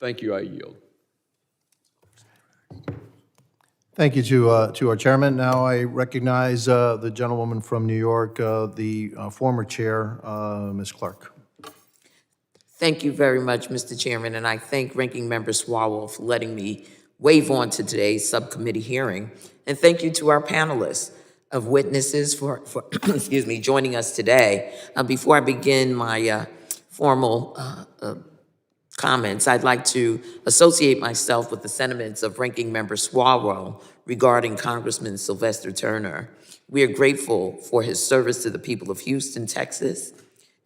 Thank you. I yield. Thank you to our chairman. Now I recognize the gentlewoman from New York, the former chair, Ms. Clarke. Thank you very much, Mr. Chairman, and I thank Ranking Member Swalwell for letting me waive on to today's subcommittee hearing. And thank you to our panelists of witnesses for excuse me, joining us today. Before I begin my formal comments, I'd like to associate myself with the sentiments of Ranking Member Swalwell regarding Congressman Sylvester Turner. We are grateful for his service to the people of Houston, Texas,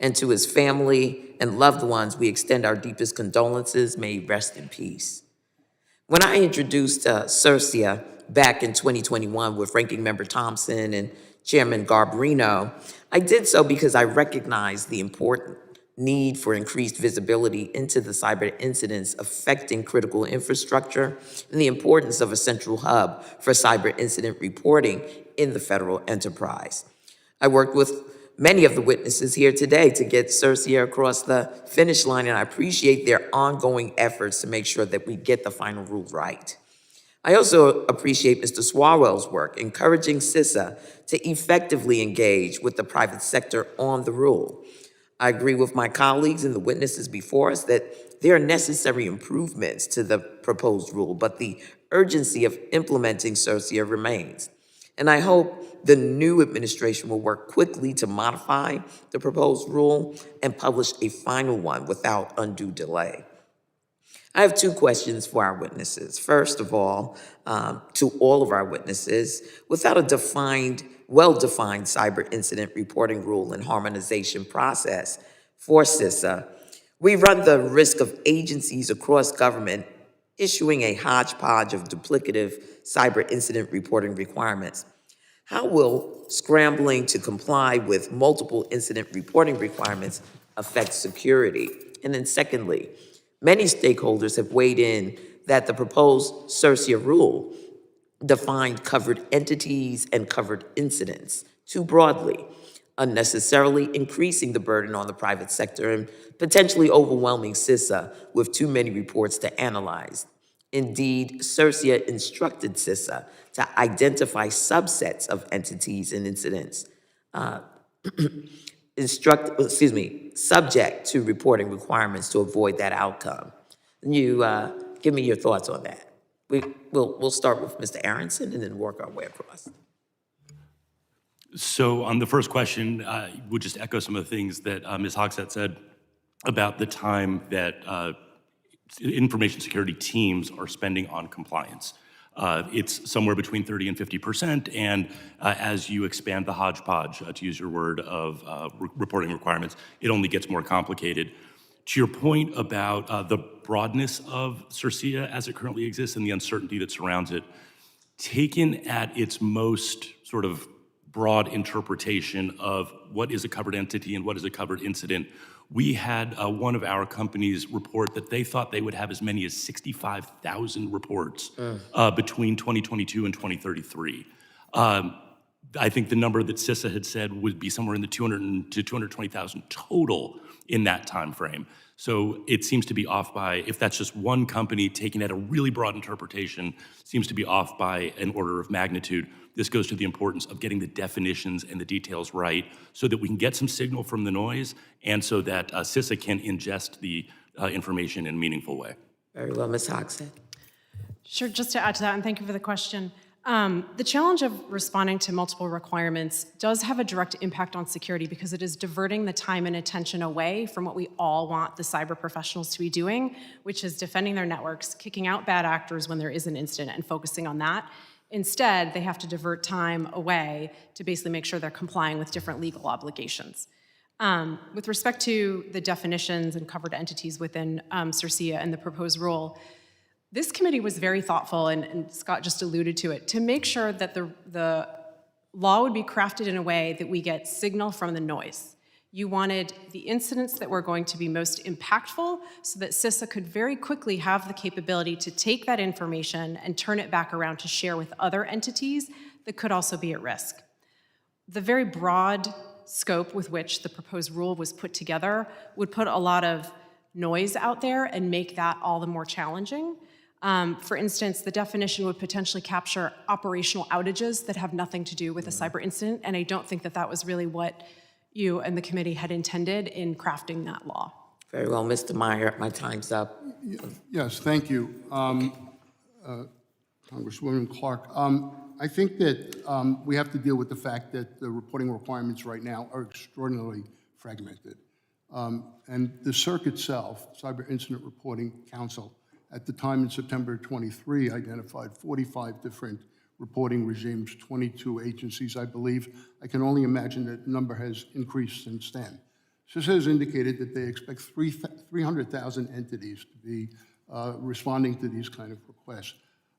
and to his family and loved ones. We extend our deepest condolences. May he rest in peace. When I introduced CIRCIA back in 2021 with Ranking Member Thompson and Chairman Garbarino, I did so because I recognized the important need for increased visibility into the cyber incidents affecting critical infrastructure and the importance of a central hub for cyber incident reporting in the federal enterprise. I worked with many of the witnesses here today to get CIRCIA across the finish line, and I appreciate their ongoing efforts to make sure that we get the final rule right. I also appreciate Mr. Swalwell's work encouraging CISA to effectively engage with the private sector on the rule. I agree with my colleagues and the witnesses before us that there are necessary improvements to the proposed rule, but the urgency of implementing CIRCIA remains. And I hope the new administration will work quickly to modify the proposed rule and publish a final one without undue delay. I have two questions for our witnesses. First of all, to all of our witnesses, without a well-defined cyber incident reporting rule and harmonization process for CISA, we run the risk of agencies across government issuing a hodgepodge of duplicative cyber incident reporting requirements. How will scrambling to comply with multiple incident reporting requirements affect security? And then secondly, many stakeholders have weighed in that the proposed CIRCIA rule defined covered entities and covered incidents too broadly, unnecessarily increasing the burden on the private sector and potentially overwhelming CISA with too many reports to analyze. Indeed, CIRCIA instructed CISA to identify subsets of entities and incidents subject to reporting requirements to avoid that outcome. You give me your thoughts on that. We'll start with Mr. Aronson and then work our way across. So on the first question, we'll just echo some of the things that Ms. Hogsett said about the time that information security teams are spending on compliance. It's somewhere between 30 and 50%, and as you expand the hodgepodge, to use your word, of reporting requirements, it only gets more complicated. To your point about the broadness of CIRCIA as it currently exists and the uncertainty that surrounds it, taken at its most sort of broad interpretation of what is a covered entity and what is a covered incident, we had one of our companies report that they thought they would have as many as 65,000 reports between 2022 and 2033. I think the number that CISA had said would be somewhere in the 200 to 220,000 total in that time frame. So it seems to be off by, if that's just one company taking at a really broad interpretation, seems to be off by an order of magnitude. This goes to the importance of getting the definitions and the details right so that we can get some signal from the noise and so that CISA can ingest the information in a meaningful way. Very well, Ms. Hogsett. Sure, just to add to that, and thank you for the question. The challenge of responding to multiple requirements does have a direct impact on security because it is diverting the time and attention away from what we all want the cyber professionals to be doing, which is defending their networks, kicking out bad actors when there is an incident, and focusing on that. Instead, they have to divert time away to basically make sure they're complying with different legal obligations. With respect to the definitions and covered entities within CIRCIA and the proposed rule, this committee was very thoughtful, and Scott just alluded to it, to make sure that the law would be crafted in a way that we get signal from the noise. You wanted the incidents that were going to be most impactful so that CISA could very quickly have the capability to take that information and turn it back around to share with other entities that could also be at risk. The very broad scope with which the proposed rule was put together would put a lot of noise out there and make that all the more challenging. For instance, the definition would potentially capture operational outages that have nothing to do with a cyber incident, and I don't think that that was really what you and the committee had intended in crafting that law. Very well, Mr. Meyer, my time's up. Yes, thank you. Congresswoman Clarke, I think that we have to deal with the fact that the reporting requirements right now are extraordinarily fragmented. And the CERC itself, Cyber Incident Reporting Council, at the time in September 23, identified 45 different reporting regimes, 22 agencies, I believe. I can only imagine that the number has increased since then. CISA has indicated that they expect 300,000 entities to be responding to these kind of requests.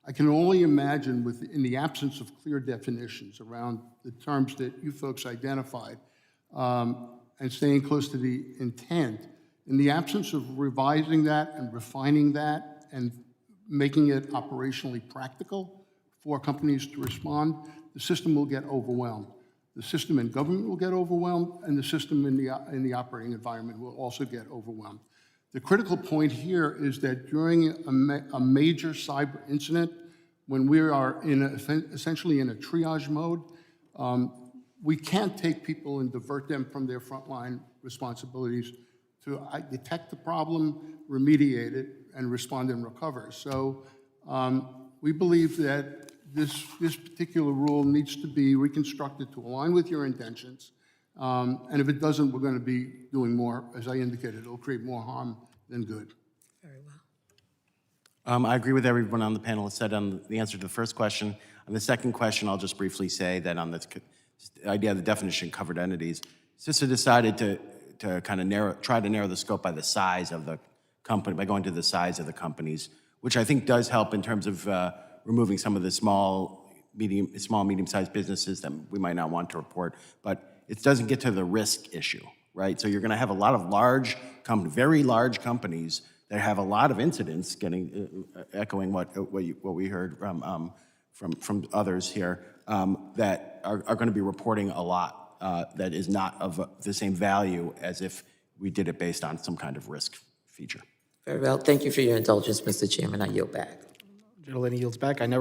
I can only imagine in the absence of clear definitions around the terms that you folks identified and staying close to the intent, in the absence of revising that and refining that and making it operationally practical for companies to respond, the system will get overwhelmed. The system in government will get overwhelmed, and the system in the operating environment will also get overwhelmed. The critical point here is that during a major cyber incident, when we are essentially in a triage mode, we can't take people and divert them from their frontline responsibilities to detect the problem, remediate it, and respond and recover. So we believe that this particular rule needs to be reconstructed to align with your intentions. And if it doesn't, we're going to be doing more. As I indicated, it'll create more harm than good. Very well. I agree with everyone on the panel has said on the answer to the first question. On the second question, I'll just briefly say that on the idea of the definition of covered entities, CISA decided to kind of try to narrow the scope by the size of the company, by going to the size of the companies, which I think does help in terms of removing some of the small, medium-sized businesses that we might not want to report, but it doesn't get to the risk issue, right? So you're going to have a lot of large very large companies that have a lot of incidents, echoing what we heard from others here, that are going to be reporting a lot that is not of the same value as if we did it based on some kind of risk feature. Very well. Thank you for your indulgence, Mr. Chairman. I yield back. Gentlelady yields back. I never